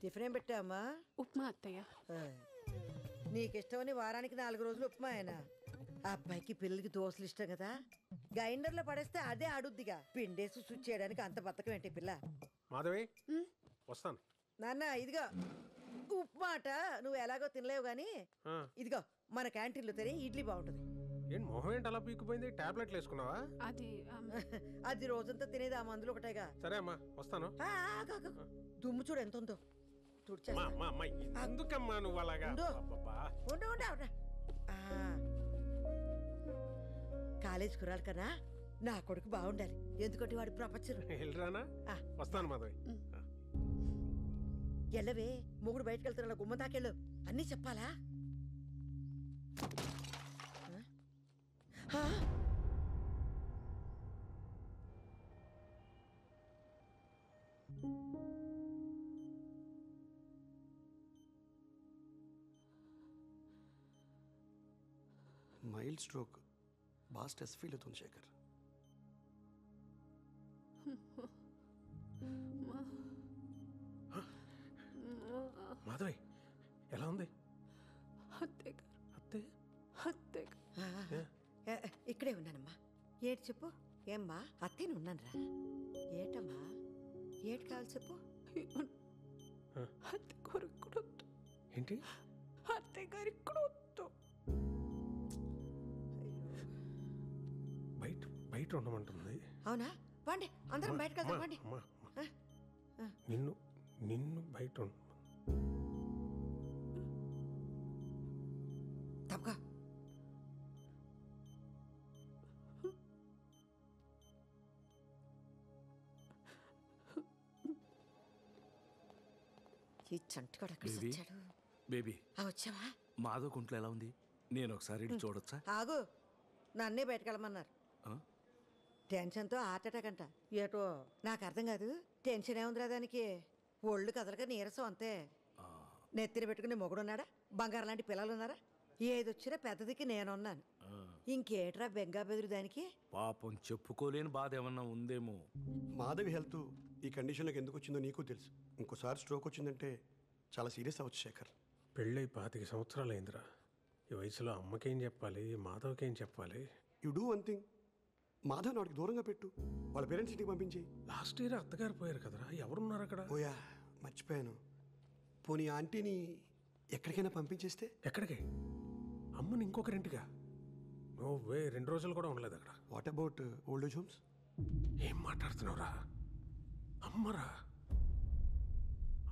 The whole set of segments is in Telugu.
టిఫిన్ ఏం పెట్టావమ్మా? ఉప్మా అత్తయ్య. నీకిష్టమని వారానికి 4 రోజులు ఉప్మా ఆయన. ఆ అబ్బాయికి పిల్లలకి దోశలు ఇష్టం కదా, గ్రైండర్లో పడేస్తే అదే ఆడుద్దిగా. పిండేసి స్విచ్ చేయడానికి అంత బతకం ఏంటి పిల్ల? మాధవి వస్తాను. నాన్న ఇదిగో ఉప్మా అట, నువ్వు ఎలాగో తినలేవు గాని ఇదిగో మన క్యాంటీన్లో తినే ఇడ్లీ బాగుంటుంది. ఏంటి మొహం ఏంటి అలా పీక్కుపోయింది? టాబ్లెట్లు వేసుకున్నావా? అది రోజంతా తినేది ఆ మందులు ఒకటేగా. సరే అమ్మా వస్తాను. దుమ్ము చూడు ఎంత ఉందో. ఎందుకమ్మా నువ్వు అలాగా? కాలేజ్ కురాలి కదా, నా కొడుకు బాగుండాలి, ఎందుకంటే వాడి ప్రపంచం. వెళ్ళరానా? వస్తాను మాధవి. ఎల్లవే, మొగుడు బయటకు వెళ్తున్నా గుమ్మ తాకెళ్ళు, అన్నీ చెప్పాలా? మైల్డ్ స్ట్రోక్, బాగా స్ట్రెస్ ఫీల్ అవుతుంది శేఖర్. మాధవి ఎలా ఉంది? ఇక్కడే ఉన్నానమ్మా. ఏటి చెప్పు. ఏమ్మా అత్తేను ఉన్నానరా. ఏటమ్మా ఏటి కావాలి చెప్పు. ఏంటి? బయట ఉండమంటుంది. అవునా? పండి అందరం బయటకు వెళ్దాం. పండి. నిన్ను నిన్ను బయట తప్పగా ఈ చంటిగాడు ఎక్కడ వచ్చాడు? బేబీ వచ్చావా? మాధవ్ కుంట్లో ఎలా ఉంది? నేను ఒకసారి చూడొచ్చా? ఆగు, నన్నే బయటకెళ్ళమన్నారు. టెన్షన్తో హార్ట్ అటాక్ అంట. ఏటో నాకు అర్థం కాదు. టెన్షన్ ఏముందిరా దానికి? ఒళ్ళు కదలక నీరసం అంతే. నెత్తిన పెట్టుకుని మొగుడున్నాడా? బంగారం లాంటి పిల్లలు ఉన్నారా? ఏదొచ్చినా పెద్దదికి నేనున్నాను. ఇంకేట్రా బెంగా బెదురు దానికి? పాపం చెప్పుకోలేని బాధ ఏమన్నా ఉందేమో. మాధవి హెల్త్ ఈ కండిషన్లోకి ఎందుకు వచ్చిందో నీకు తెలుసు. ఇంకోసారి స్ట్రోక్ వచ్చిందంటే చాలా సీరియస్ అవ్వచ్చు శేఖర్. పెళ్ళై 25 సంవత్సరాలు అయిందిరా. ఈ వయసులో అమ్మకేం చెప్పాలి, మాధవ్కేం చెప్పాలి? You do one thing, Madhav నాడికి దూరంగా పెట్టు, వాళ్ళ పేరెంట్స్ ఇంటికి పంపించి. లాస్ట్ ఇయర్ అత్తగారు పోయారు కదరా, ఎవరున్నారు అక్కడ? ఓయా మర్చిపోయాను. పోనీ ఆంటీని ఎక్కడికైనా పంపించేస్తే? ఎక్కడికి? అమ్మని ఇంకొకరింటిగా? నువ్వే 2 రోజులు కూడా ఉండలేదు అక్కడ. What about old age homes? ఏం మాట్లాడుతున్నావురా? అమ్మరా,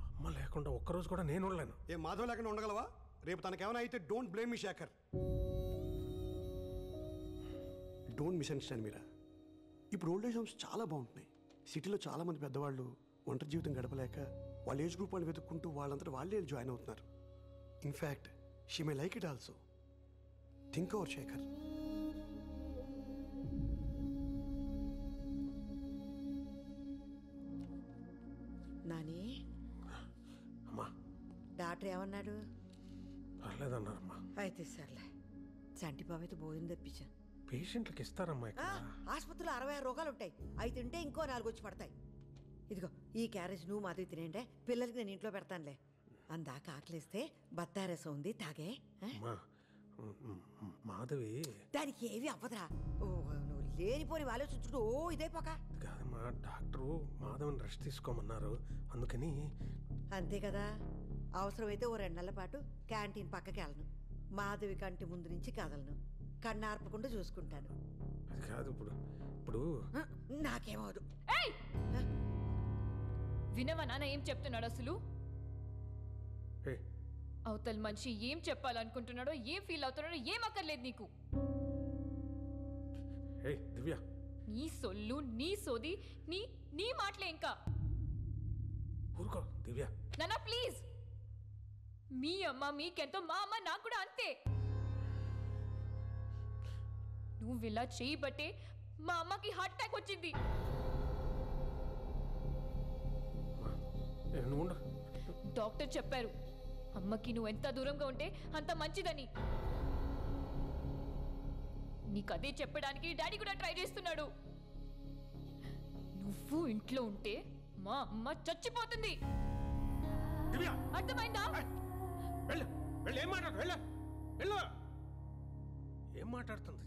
అమ్మ లేకుండా ఒక్కరోజు కూడా నేను ఉండలేను. ఏ మాధవ్ లేకుండా ఉండగలవా? రేపు తనకేమైనా అయితే don't blame me Shekhar. Don't misunderstand Meera. ఇప్పుడు ఓల్డ్ ఏజ్ హోమ్స్ చాలా బాగుంటున్నాయి. సిటీలో చాలా మంది పెద్దవాళ్ళు ఒంటరి జీవితం గడపలేక వాళ్ళ ఏజ్ గ్రూప్ వాళ్ళు వెతుక్కుంటూ వాళ్ళంతా వాళ్ళే జాయిన్ అవుతున్నారు. In fact she may like it also. Think over Shekhar. Nani, అమ్మా డాక్టర్ ఏమన్నాడు? పర్లేదన్నారమ్మా. అయితే సర్లే, చంటి బాబు అయితే భోజనం తెప్పించా. పేషెంట్లకు ఇస్తారమ్మా. ఆసుపత్రిలో 66 రోగాలు ఉంటాయి, అవి తింటే ఇంకో 4 వచ్చి పడతాయి. ఇదిగో ఈ క్యారేజ్ నువ్వు మాధవి తినేంటే, పిల్లలకి నేను ఇంట్లో పెడతానులే. అందాక ఆకలిస్తే బత్తారసం ఉంది, తాగే. మాధవి దానికి ఏవి అవ్వదురా. నువ్వు లేనిపోని ఆలోచించుకుంటూ ఇదైపోక కాదమ్మా. డాక్టరు మాధవని రెస్ట్ తీసుకోమన్నారు, అందుకని. అంతే కదా. అవసరమైతే ఓ 2 నెలల పాటు క్యాంటీన్ పక్కకి వెళ్ళను. మాధవి కంటి ముందు నుంచి కదలను, కన్నార్పకుండా చూసుకుంటాను. అది కాదు. ఇప్పుడు నాకేమవదు. వినవా నాన్న ఏం చెప్తున్నాడు అసలు? అవతల మనిషి ఏం చెప్పాలనుకుంటున్నాడో, ఏం ఫీల్ అవుతున్నాడో ఏం అక్కర్లేదు నీకు. దివ్య, నీ సొల్లు, నీ సోది, నీ మాటలే ఇంకా. ఊరుకో దివ్య. నాన్న ప్లీజ్. మీ అమ్మ మీకెంతో, మా అమ్మ నాకు కూడా అంతే. నువ్వు ఇలా చేయబట్టే మా అమ్మకి హార్ట్ అటాక్ వచ్చింది. డాక్టర్ చెప్పారు అమ్మకి నువ్వు ఎంత దూరంగా ఉంటే అంత మంచిదని. నీకు అదే చెప్పడానికి డాడీ కూడా ట్రై చేస్తున్నాడు. నువ్వు ఇంట్లో ఉంటే మా అమ్మ చచ్చిపోతుంది. అర్థమైందా? వెళ్ళు వెళ్ళు, ఏం మాట్లాడు, వెళ్ళు వెళ్ళు. ఏం మాట్లాడుతుంది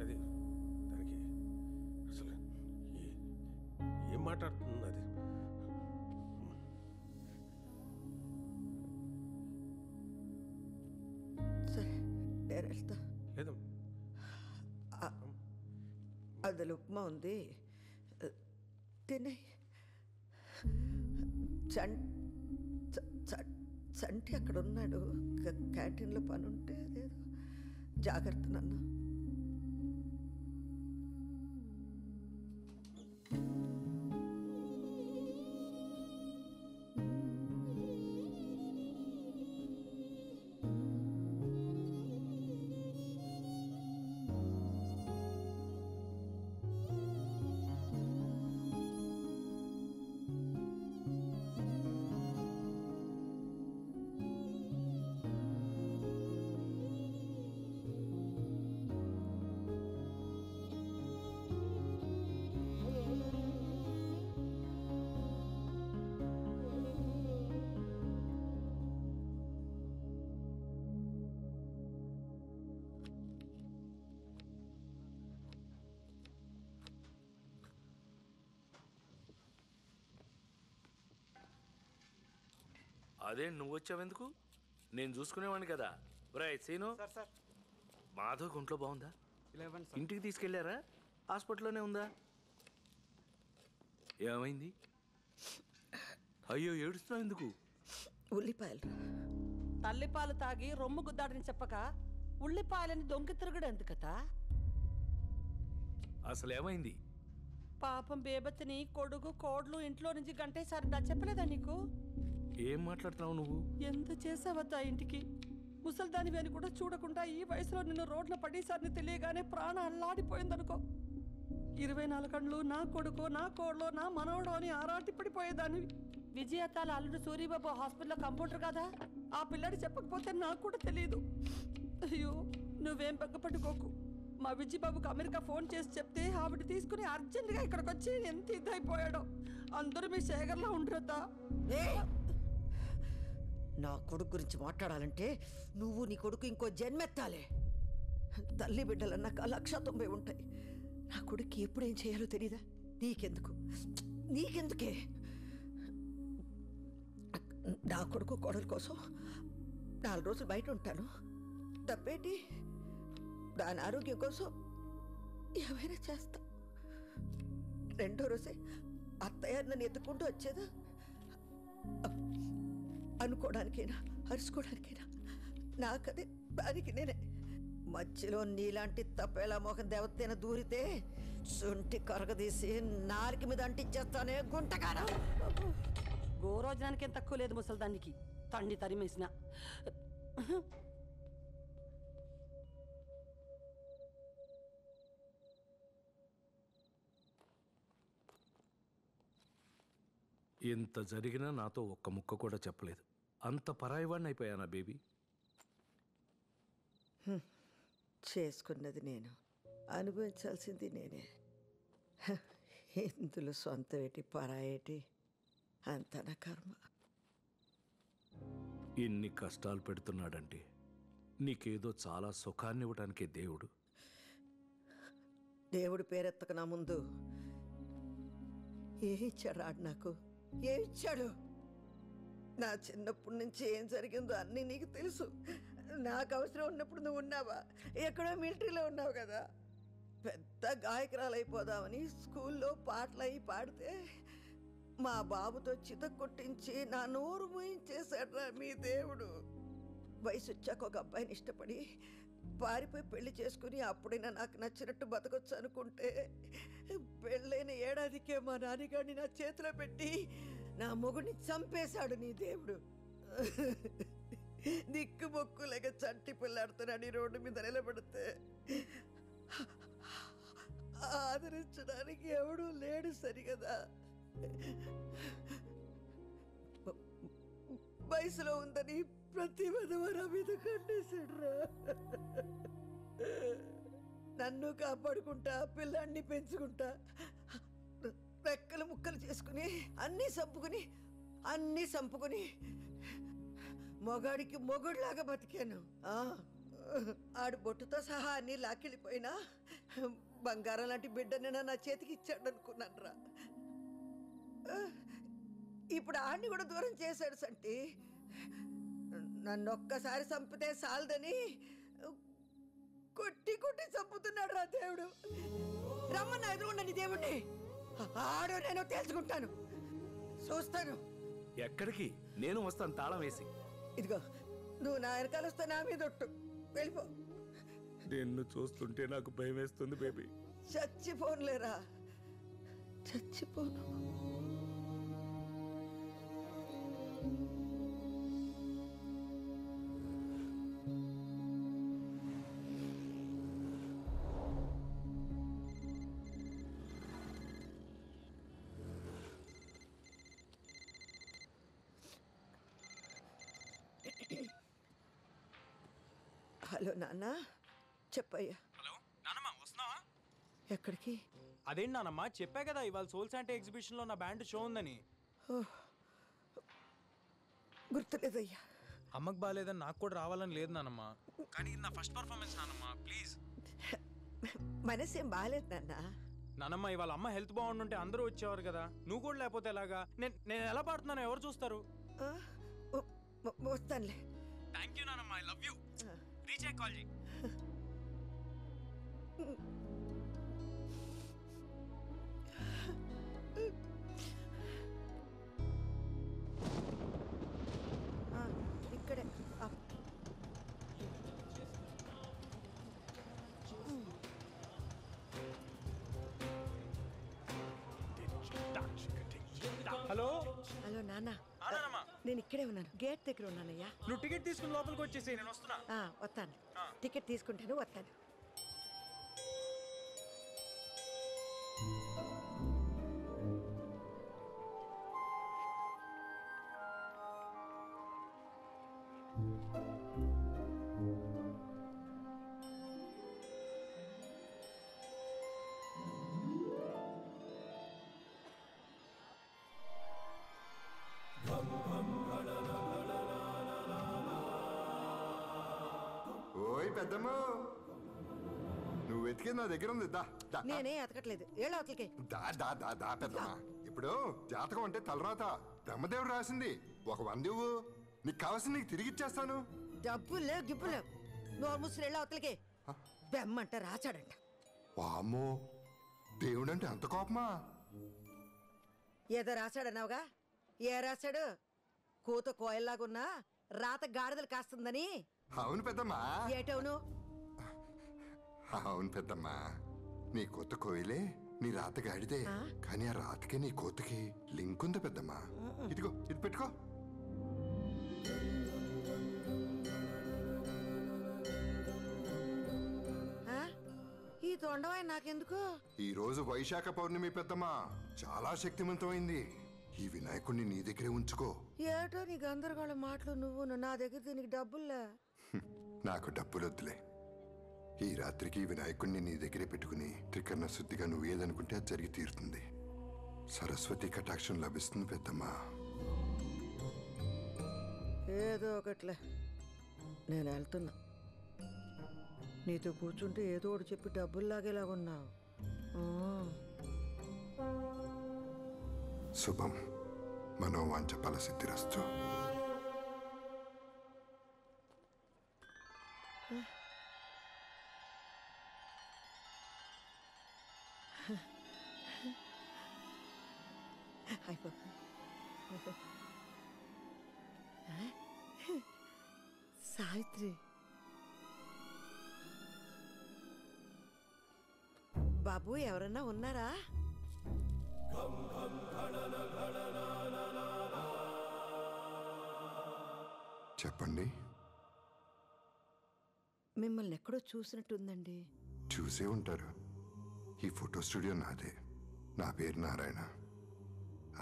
అది? దానికి అసలు ఏం మాట్లాడుతుంది అది? సరే నేను వెళ్తా. లేదు, అందులో ఉప్మా ఉంది, తినే. చంటి అక్కడ ఉన్నాడు, క్యాంటీన్లో పని ఉంటే అదేదో. జాగ్రత్త నాన్న. అదే నువ్వు వచ్చావెందుకు? నేను చూసుకునేవాడిని కదా. రైట్ సీను, మాధవ్ ఒంట్లో బాగుందా? ఇంటికి తీసుకెళ్లారా? హాస్పిటల్లోనే ఉందా? ఏమైంది? అయ్యో ఏడుస్తున్నావు ఎందుకు? ఉల్లిపాయలు. తల్లిపాలు తాగి రొమ్ము గుద్దాడని చెప్పక ఉల్లిపాయలని దొంగ తిరుగుడు ఎందుకతా? అసలు ఏమైంది? పాపం బేబతిని కొడుకు కోడ్లు ఇంట్లో నుంచి గంటేసారి చెప్పలేదా నీకు? ఏం మాట్లాడుతున్నావు నువ్వు? ఎంత చేసావద్దా ఇంటికి? ముసల్దాని అని కూడా చూడకుండా ఈ వయసులో నిన్ను రోడ్ల పడేసారిని తెలియగానే ప్రాణం అల్లాడిపోయిందనుకో. 24 గంటలు నా కొడుకు, నా కోడ్లో, నా మనవడు అని ఆరాటి పడిపోయేదాన్ని. విజయతాల అల్లుడు సూరిబాబు హాస్పిటల్లో కంపౌండర్ కదా, ఆ పిల్లాడి చెప్పకపోతే నాకు కూడా తెలియదు. అయ్యో నువ్వేం బెగ్గపట్టుకోకు. మా విజయబాబుకు అమెరికా ఫోన్ చేసి చెప్తే ఆవిడ తీసుకుని అర్జెంటుగా ఇక్కడికి వచ్చి ఎంత ఇదైపోయాడో. అందరూ మీ శేఖర్లో ఉండరద్దా? నా కొడుకు గురించి మాట్లాడాలంటే నువ్వు నీ కొడుకు ఇంకో జన్మెత్తాలే. తల్లి బిడ్డలన్నాక 190 ఉంటాయి. నా కొడుకు ఎప్పుడేం చేయాలో తెలీదా? నీకెందుకే? నా కొడుకు కోడల కోసం 4 రోజులు బయట ఉంటాను తప్పేటి? దాని ఆరోగ్యం కోసం ఏమైనా చేస్తా. 2వ రోజే అత్తయ్య నన్ను ఎత్తుకుంటూ వచ్చేదా? అనుకోవడానికైనా అరుచుకోవడానికైనా నాకదే దానికి నేనే. మధ్యలో నీలాంటి తప్పేలా మోహం దేవతైన దూరితే సొంటి కరగదీసి నారికి మీద అంటించేస్తానే గుంటగారా. గోరోజనానికి ఏం తక్కువ లేదు ముసల్దానికి, తండ్రి తరిమేసిన. ఇంత జరిగినా నాతో ఒక్క ముక్క కూడా చెప్పలేదు. అంత పరాయివాడిని అయిపోయానా బేబీ? చేసుకున్నది నేను, అనుభవించాల్సింది నేనే. ఇందులో సొంత ఏటి పరాయేటి అంత నా కర్మ. ఇన్ని కష్టాలు పెడుతున్నాడంటే నీకేదో చాలా సుఖాన్ని ఇవ్వడానికే దేవుడు. దేవుడి పేరెత్తక నా ముందు ఏమిచ్చాడు ఆడు నాకు? ఏమిచ్చాడు? నా చిన్నప్పటి నుంచి ఏం జరిగిందో అన్నీ నీకు తెలుసు. నాకు అవసరం ఉన్నప్పుడు నువ్వు ఉన్నావా? ఎక్కడో మిలిటరీలో ఉన్నావు కదా. పెద్ద గాయకురాలు అయిపోదామని స్కూల్లో పాటలు అయి పాడితే మా బాబుతో చిత కొట్టించి నా నోరు మూయించేశాడు మీ దేవుడు. వయసు వచ్చాక ఒక అబ్బాయిని ఇష్టపడి పారిపోయి పెళ్లి చేసుకుని అప్పుడైనా నాకు నచ్చినట్టు బతకొచ్చు అనుకుంటే పెళ్ళైన ఏడాదికే మా నాన్నగారిని నా చేతిలో పెట్టి నా మొగుడిని చంపేశాడు నీ దేవుడు. దిక్కు మొక్కు లేక చంటి పిల్లాడుతున్నాడు రోడ్డు మీద నిలబడితే ఆదరించడానికి ఎవడూ లేడు సరిగదా. వయసులో ఉందని ప్రతి విధవరా మీద కట్టేశాడురా. నన్ను కాపాడుకుంటా పిల్లాన్ని పెంచుకుంటా రెక్కల ముక్కలు ముక్కలు చేసుకుని అన్నీ సంపుకుని మొగాడికి మొగుడులాగా బతికాను. ఆడు బొట్టుతో సహా అన్నీ లాక్కెళ్ళిపోయినా బంగారం లాంటి బిడ్డని నా చేతికి ఇచ్చాడు అనుకున్నాను రా. ఇప్పుడు ఆడిని కూడా దూరం చేశాడు సంటి. నన్ను ఒక్కసారి చంపితే సాలదని కొట్టి కొట్టి చంపుతున్నాడు రా దేవుడు. రమ్మన్న ఎదురుండని దేవుణ్ణి ఆడో నేను తెలుసుకుంటాను, చూస్తాను. ఎక్కడికి? నేను వస్తాను తాళం వేసి. ఇదిగో నువ్వు నా వెనకాల వస్తే నా మీద ఒట్టు, వెళ్ళిపో. నిన్ను చూస్తుంటే నాకు భయం వేస్తుంది బేబీ. చచ్చిపోనులేరా, చచ్చిపోను. హలో నాన్న, చెప్పయ్యా. హలో నానమ్మ, వస్తున్నావా? ఎక్కడికి? అదేంటి నానమ్మ, చెప్పా కదా ఇవాళ సోల్ శాంటే ఎగ్జిబిషన్లో నా బ్యాండ్ షో ఉందని. గుర్తులేదయ్యా. అమ్మకు బాగాలేదని నాకు కూడా రావాలని లేదు నానమ్మ, కానీ ఇది నా ఫస్ట్ పర్ఫార్మెన్స్ నానమ్మ, ప్లీజ్. మనసేం బాగాలేదు నాన్న. నానమ్మ, ఇవాళ అమ్మ హెల్త్ బాగుండుంటే అందరూ వచ్చేవారు కదా, నువ్వు కూడా లేకపోతే ఎలాగా? నేను ఎలా పాడుతున్నానో ఎవరు చూస్తారు? వస్తానులే. థ్యాంక్ యూ నానమ్మ, ఐ లవ్ యూ. రీచ్ అయ్యి కాల్ చేయి. ఇక్కడే. హలో హలో నాన్న, నానమ్మ, నేను ఇక్కడే ఉన్నాను, గేట్ దగ్గర ఉన్నానయ్యా. నువ్వు టికెట్ తీసుకుని లోపలికి వచ్చేసి నేను వస్తున్నా. వస్తాను, టికెట్ తీసుకుంటాను, వస్తాను. ఓయ్ పెద్దమ్మ, నువ్వు వెతికేది నా దగ్గర ఉంది. దా దా నేనే ఎతకట్లేదు, ఏళ్ళ అవతలకే. దా దా దా దా పెద్దమ్మ. ఇప్పుడు జాతకం అంటే తలరాత బ్రహ్మదేవుడు రాసింది. ఒక 100 ఇవ్వు, నీకు కావాల్సింది నీకు తిరిగి ఇచ్చేస్తాను. డబ్బులు లేవు, గిబ్బులు లేవు. నోరు ముసులు ఏళ్ళ అవతలకే. బెమ్మంట రాచాడంట. వామ్మో, దేవుడంటే అంత కోపమా? ఏదో రాశాడన్నావుగా, ఏ రాశాడు? కూత కోయల్లాగున్నా రాత గాడిదలు కాస్తుందని. అవును పెద్దమ్మా. ఏటవును? అవును పెద్దమ్మా, నీ కొత్త కోయిలే నీ రాత గాడిదే, కానీ ఆ రాతకి నీ కోతకి లింక్ ఉంది పెద్దమ్మా. ఇదిగో ఇది పెట్టుకో. ఈ తొండవాయి నాకెందుకు? ఈ రోజు వైశాఖ పౌర్ణమి పెద్దమ్మా, చాలా శక్తివంతమైంది. ఈ వినాయకుడిని నీ దగ్గరే ఉంచుకో. ఏటో నీ గందరగోళం మాటలు నువ్వు. నా దగ్గర దీనికి డబ్బుల్లా. నాకు డబ్బులొద్దులే. ఈ రాత్రికి వినాయకుడిని నీ దగ్గరే పెట్టుకుని త్రికరణ శుద్ధిగా నువ్వు ఏదనుకుంటే అది జరిగి తీరుతుంది. సరస్వతి కటాక్షం లభిస్తుంది పెద్దమ్మా. ఏదో ఒకట్లే, నేను వెళ్తున్నా. నీతో కూర్చుంటే ఏదో ఒకటి చెప్పి డబ్బులు లాగేలాగున్నావు. శుభం, మనోవాంఛ ఫలసిద్ధిరస్తు. సావిత్రి, బాబు ఎవరన్నా ఉన్నారా? చెప్పండి. మిమ్మల్ని ఎక్కడో చూసినట్టుందండి. చూసే ఉంటారు. ఈ ఫోటో స్టూడియో నాదే. నా పేరు నారాయణ.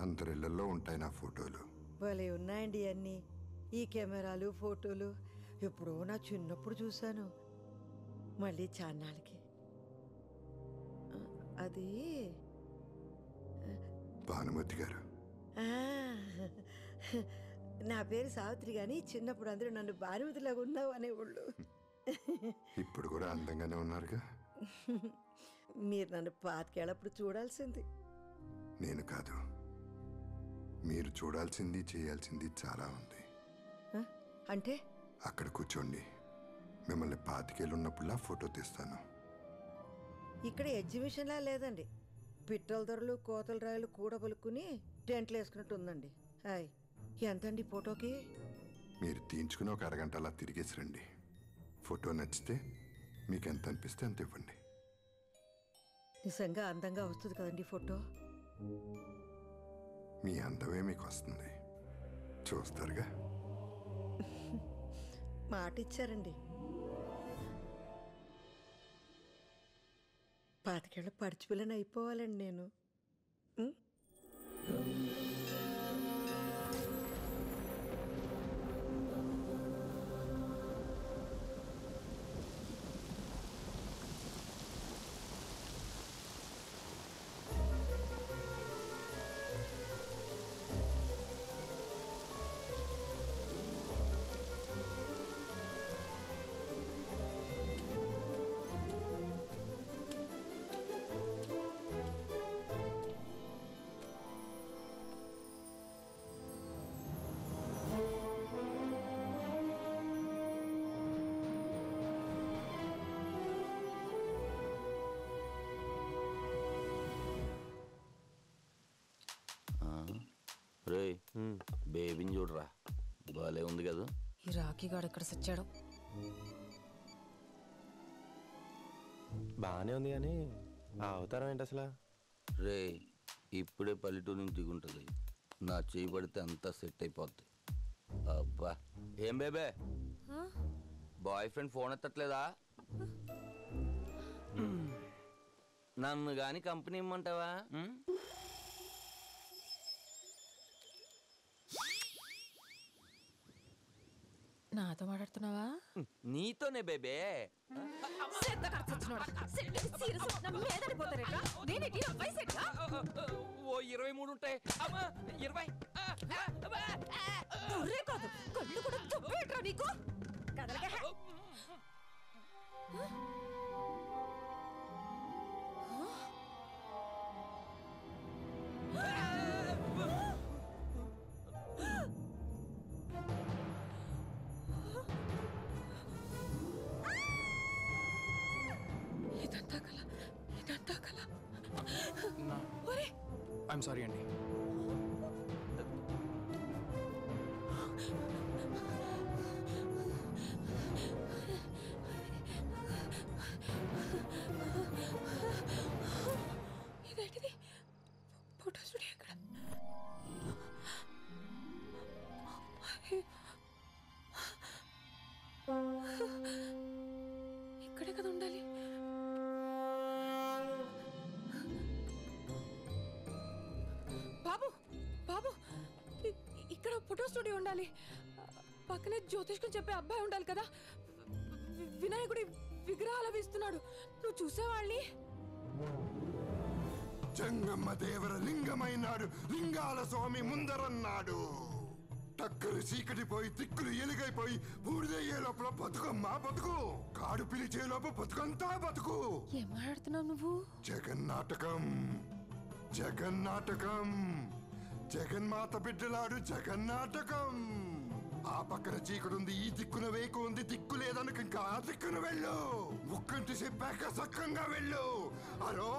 అందరిళ్లలో ఉంటాయి నా ఫోటోలు. భలే ఉన్నాయండి అన్నీ. ఈ కెమెరాలు, ఫోటోలు ఎప్పుడో నా చిన్నప్పుడు చూశాను. మళ్ళీ చాన్నాళ్ళకి. అది భానుమతి గారు. ఆ, నా పేరు సావిత్రి కానీ చిన్నప్పుడు అందరూ నన్ను భానుమతిలాగా ఉన్నావు అనేవాళ్ళు. ఇప్పుడు కూడా అందంగానే ఉన్నారుగా. మీరు నన్ను పాతికేళ్ళప్పుడు చూడాల్సింది. నేను కాదు, మీరు చూడాల్సింది చేయాల్సింది చాలా ఉంది. ఆ, అంటే అక్కడ కూర్చోండి, మిమ్మల్ని 25 ఏళ్ళు ఉన్నప్పుడులా ఫోటో తీస్తాను. ఇక్కడ ఎగ్జిబిషన్లా లేదండి. పిట్టల ధరలు కోతల రాయలు కూడబలుక్కుని టెంట్లు వేసుకున్నట్టు ఉందండి. హాయ్, ఎంతండి ఫోటోకి? మీరు తీయించుకుని ఒక అరగంట అలా తిరిగేసి రండి. ఫోటో నచ్చితే మీకు ఎంత అనిపిస్తే అంత ఇవ్వండి. నిజంగా అందంగా వస్తుంది కదండి ఫోటో. మీ అందమే మీకు వస్తుంది, చూస్తారుగా. మాట ఇచ్చారండి. 25 ఏళ్ళ పడిచిపిల్లని అయిపోవాలండి నేను. ఉం? రే బేబీని చూడరా, బాలే ఉంది కదా. ఈ రాఖీగాడు ఎక్కడ సచ్చాడు? బాగానే ఉంది కానీ ఆ అవతారం ఏంటి అసలు? రే ఇప్పుడే పల్లెటూరు నుంచి దిగుంటుంది, నా చేయి పడితే అంతా సెట్ అయిపోద్ది. అబ్బా, ఏం బేబే బాయ్ ఫ్రెండ్ ఫోన్ ఎత్తట్లేదా? నన్ను గాని కంపెనీ ఇమ్మంటావా? నాతో మాట్లాడుతున్నావా? నీతోనే బేబే. ఓ 23 ఉంటాయి. అమ్మా 20. కళ్ళు కూడా చెప్పేట్రా నీకు. ఇదంతా కల, ఇదంతా కల. ఐఎమ్ సారీ అండి. ఇదేంటిది? ఫోటో స్టూడియో ఎక్కడ? ఇక్కడే కదా ఉండాలి. బాబు బాబు, ఇక్కడ ఫోటో స్టూడియో ఉండాలి. పక్కనే జ్యోతిష్కం చెప్పే అబ్బాయి ఉండాలి కదా. వినాయకుడి విగ్రహాలు వేస్తున్నాడు. నువ్వు చూసేవాళ్ళని. జంగమ్మ దేవర లింగమైనాడు, లింగాల స్వామి ముందరన్నాడు. టక్కరు చీకటి పోయి తిక్కులు ఎలుగైపోయి బూడిదయ్యే లోపల బతుకమ్మా బతుకు, కాడు పిలిచే లోపల బతుకంతా బతుకు. ఏం మాట్లాడుతున్నావు నువ్వు? జగన్నాటకం, జగన్నాటకం, జగన్మాత బిడ్డలాడు జగన్నాటకం. ఆ పక్కన చీకటి ఈ దిక్కున వేకు ఉంది, దిక్కు లేదనుక ఇంకా ఆ దిక్కున వెళ్ళు. ముక్కంటి చెప్పాక సక్కంగా వెళ్ళు. అరో